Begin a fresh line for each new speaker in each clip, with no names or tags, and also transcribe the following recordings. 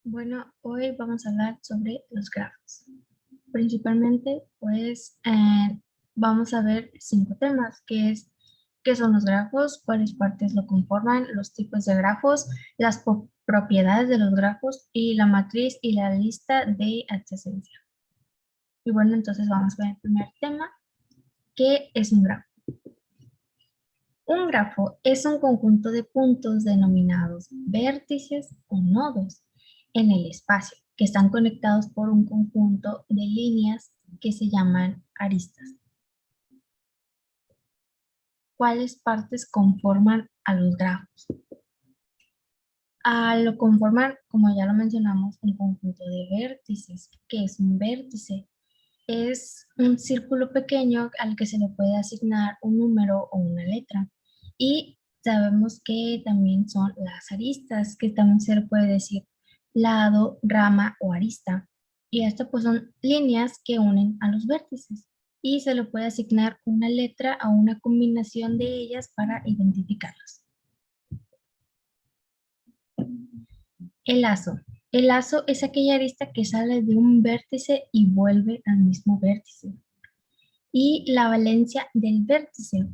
Bueno, hoy vamos a hablar sobre los grafos. Principalmente, vamos a ver 5 temas, que es qué son los grafos, cuáles partes lo conforman, los tipos de grafos, las propiedades de los grafos y la matriz y la lista de adyacencia. Y bueno, entonces vamos a ver el primer tema, ¿qué es un grafo? Un grafo es un conjunto de puntos denominados vértices o nodos en el espacio, que están conectados por un conjunto de líneas que se llaman aristas. ¿Cuáles partes conforman a los grafos? Lo conforman, como ya lo mencionamos, un conjunto de vértices. ¿Qué es un vértice? Es un círculo pequeño al que se le puede asignar un número o una letra. Y sabemos que también son las aristas, que también se le puede decir lado, rama o arista. Y estas pues son líneas que unen a los vértices. Y se le puede asignar una letra a una combinación de ellas para identificarlas. El lazo. El lazo es aquella arista que sale de un vértice y vuelve al mismo vértice. Y la valencia del vértice.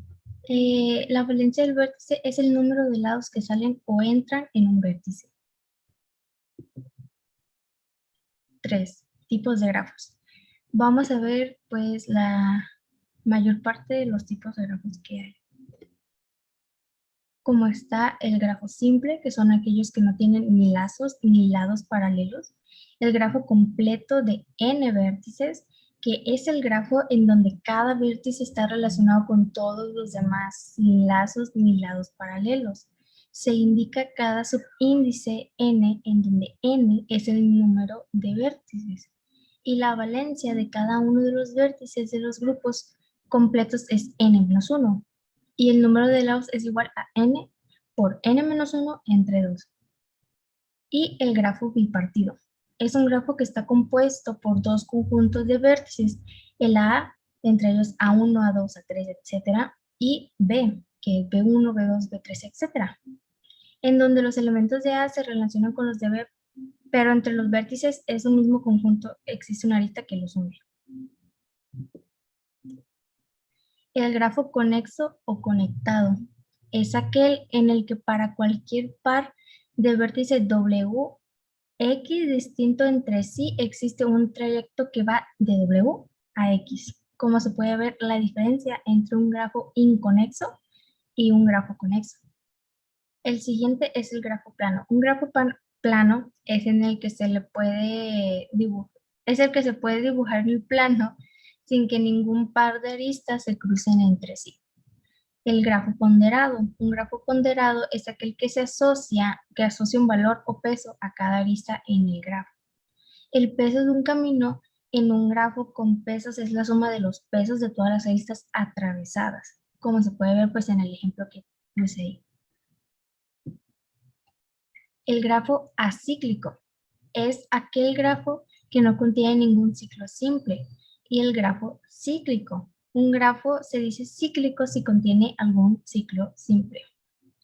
La valencia del vértice es el número de lados que salen o entran en un vértice. 3. Tipos de grafos. Vamos a ver pues la mayor parte de los tipos de grafos que hay. Como está el grafo simple, que son aquellos que no tienen ni lazos ni lados paralelos. El grafo completo de n vértices, que es el grafo en donde cada vértice está relacionado con todos los demás, sin lazos ni lados paralelos. Se indica cada subíndice n, en donde n es el número de vértices. Y la valencia de cada uno de los vértices de los grupos completos es n-1. Y el número de lados es igual a n por n-1 entre 2. Y el grafo bipartido. Es un grafo que está compuesto por dos conjuntos de vértices, el A, entre ellos A1, A2, A3, etc. Y B, que es B1, B2, B3, etc. En donde los elementos de A se relacionan con los de B, pero entre los vértices es un mismo conjunto, existe una arista que los une. El grafo conexo o conectado es aquel en el que para cualquier par de vértices W, X distinto entre sí existe un trayecto que va de W a X. Como se puede ver la diferencia entre un grafo inconexo y un grafo conexo. El siguiente es el grafo plano. Un grafo plano es en el que se le puede dibujar, es el que se puede dibujar el plano sin que ningún par de aristas se crucen entre sí. El grafo ponderado. Un grafo ponderado es aquel que asocia un valor o peso a cada arista en el grafo. El peso de un camino en un grafo con pesos es la suma de los pesos de todas las aristas atravesadas, como se puede ver pues en el ejemplo que puse ahí. El grafo acíclico es aquel grafo que no contiene ningún ciclo simple. Y el grafo cíclico. Un grafo se dice cíclico si contiene algún ciclo simple.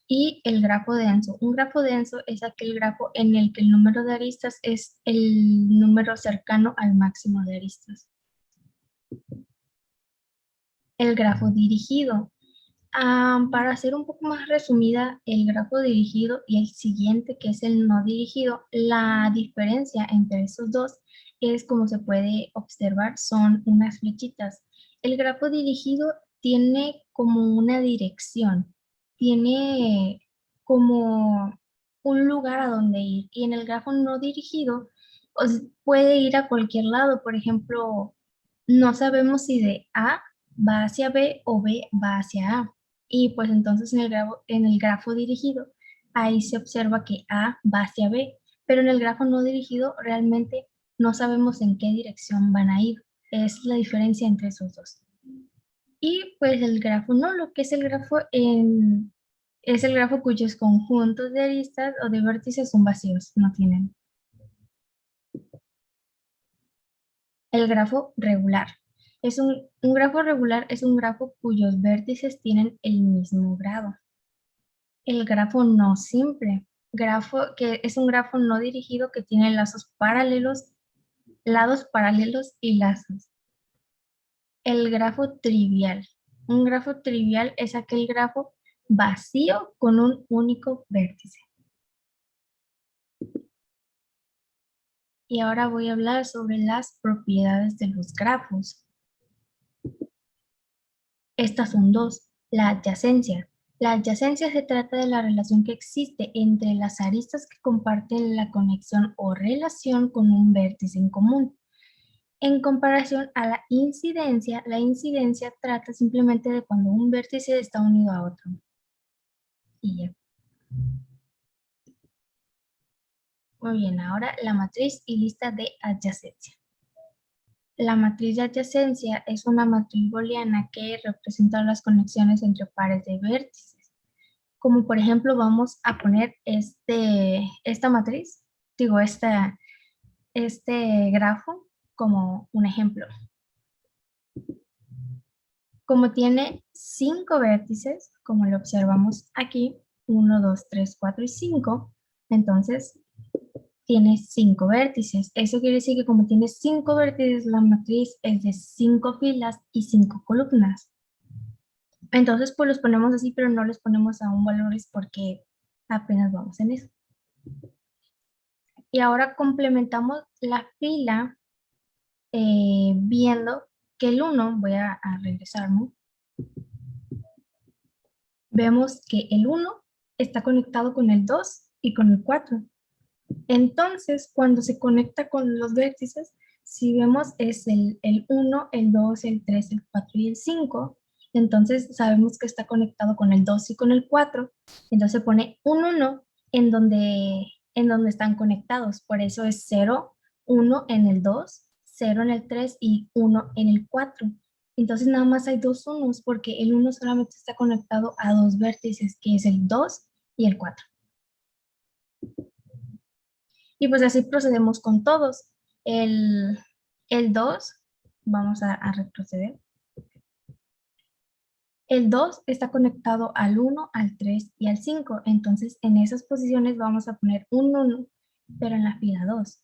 Y el grafo denso. Un grafo denso es aquel grafo en el que el número de aristas es el número cercano al máximo de aristas. El grafo dirigido. Para hacer un poco más resumida, el grafo dirigido y el siguiente, que es el no dirigido, la diferencia entre esos dos es, como se puede observar, son unas flechitas. El grafo dirigido tiene como una dirección, tiene como un lugar a donde ir, y en el grafo no dirigido pues, puede ir a cualquier lado. Por ejemplo, no sabemos si de A va hacia B o B va hacia A. Y pues entonces en el grafo dirigido, ahí se observa que A va hacia B, pero en el grafo no dirigido realmente no sabemos en qué dirección van a ir. Es la diferencia entre esos dos. Y pues el grafo nulo, que es el grafo es el grafo cuyos conjuntos de aristas o de vértices son vacíos, no tienen. El grafo regular. Un grafo regular es un grafo cuyos vértices tienen el mismo grado. El grafo no simple. grafo que es un grafo no dirigido que tiene lados paralelos y lazos. El grafo trivial. Un grafo trivial es aquel grafo vacío con un único vértice. Y ahora voy a hablar sobre las propiedades de los grafos. Estas son dos. La adyacencia. La adyacencia se trata de la relación que existe entre las aristas que comparten la conexión o relación con un vértice en común. En comparación a la incidencia trata simplemente de cuando un vértice está unido a otro. Y ya. Muy bien, ahora la matriz y lista de adyacencia. La matriz de adyacencia es una matriz booleana que representa las conexiones entre pares de vértices. Como por ejemplo vamos a poner esta matriz, este grafo como un ejemplo. Como tiene 5 vértices, como lo observamos aquí, 1, 2, 3, 4 y 5, entonces tiene 5 vértices. Eso quiere decir que como tiene 5 vértices, la matriz es de 5 filas y 5 columnas. Entonces, pues los ponemos así, pero no les ponemos aún valores porque apenas vamos en eso. Y ahora complementamos la fila viendo que el 1, voy a regresarme, vemos que el 1 está conectado con el 2 y con el 4. Entonces, cuando se conecta con los vértices, si vemos es el 1, el 2, el 3, el 4 y el 5, entonces sabemos que está conectado con el 2 y con el 4, entonces se pone un 1 en donde están conectados, por eso es 0, 1 en el 2, 0 en el 3 y 1 en el 4. Entonces nada más hay dos unos porque el 1 solamente está conectado a dos vértices, que es el 2 y el 4. Y pues así procedemos con todos. El 2, vamos a retroceder. El 2 está conectado al 1, al 3 y al 5. Entonces en esas posiciones vamos a poner un 1, pero en la fila 2.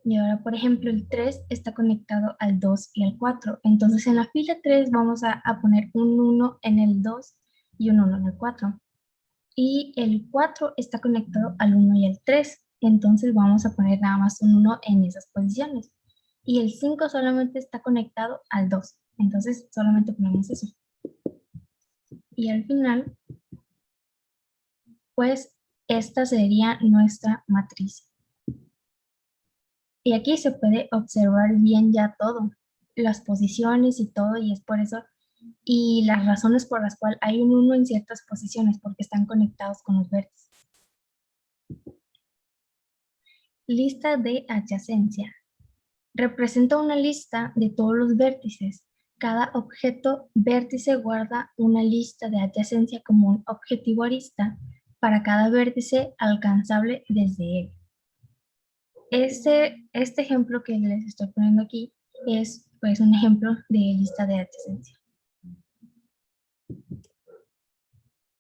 Y ahora, por ejemplo, el 3 está conectado al 2 y al 4. Entonces en la fila 3 vamos a poner un 1 en el 2 y un 1 en el 4. Y el 4 está conectado al 1 y al 3. Entonces vamos a poner nada más un 1 en esas posiciones. Y el 5 solamente está conectado al 2. Entonces solamente ponemos eso. Y al final, pues esta sería nuestra matriz. Y aquí se puede observar bien ya todo, las posiciones y todo, y es por eso, y las razones por las cuales hay un 1 en ciertas posiciones, porque están conectados con los vértices. Lista de adyacencia. Representa una lista de todos los vértices. Cada objeto vértice guarda una lista de adyacencia como un objetivo arista para cada vértice alcanzable desde él. Este ejemplo que les estoy poniendo aquí es pues un ejemplo de lista de adyacencia.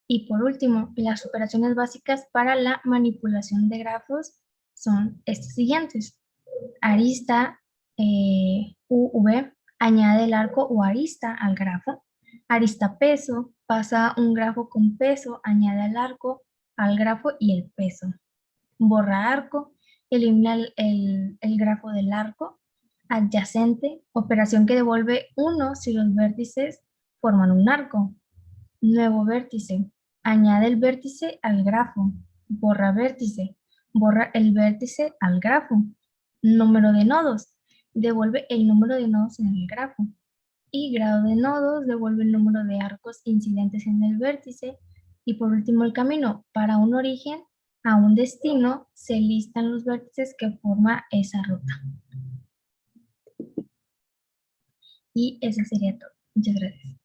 Y por último, las operaciones básicas para la manipulación de grafos son estas siguientes. Arista UV añade el arco o arista al grafo. Arista peso pasa un grafo con peso, añade al arco, al grafo y el peso. Borra arco, elimina el grafo del arco. Adyacente, operación que devuelve 1 si los vértices forman un arco. Nuevo vértice, añade el vértice al grafo. Borra vértice, borra el vértice al grafo. Número de nodos, devuelve el número de nodos en el grafo. Y grado de nodos, devuelve el número de arcos incidentes en el vértice. Y por último el camino, para un origen a un destino se listan los vértices que forma esa ruta. Y eso sería todo. Muchas gracias.